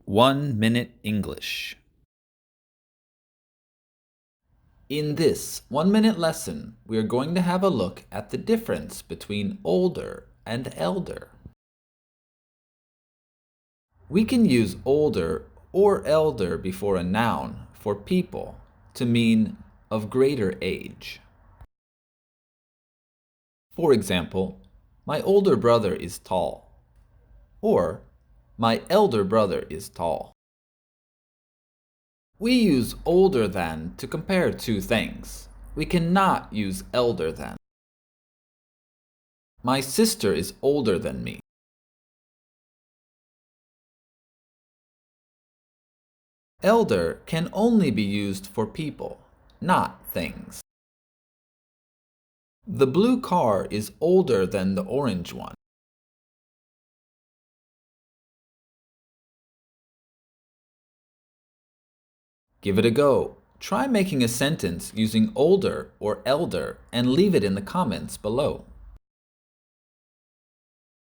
1-Minute English. In this 1-minute lesson, we are going to have a look at the difference between older and elder. We can use older or elder before a noun for people to mean of greater age. For example, my older brother is tall, or my elder brother is tall. We use older than to compare two things. We cannot use elder than. My sister is older than me. Elder can only be used for people, not things. The blue car is older than the orange one. Give it a go. Try making a sentence using older or elder and leave it in the comments below.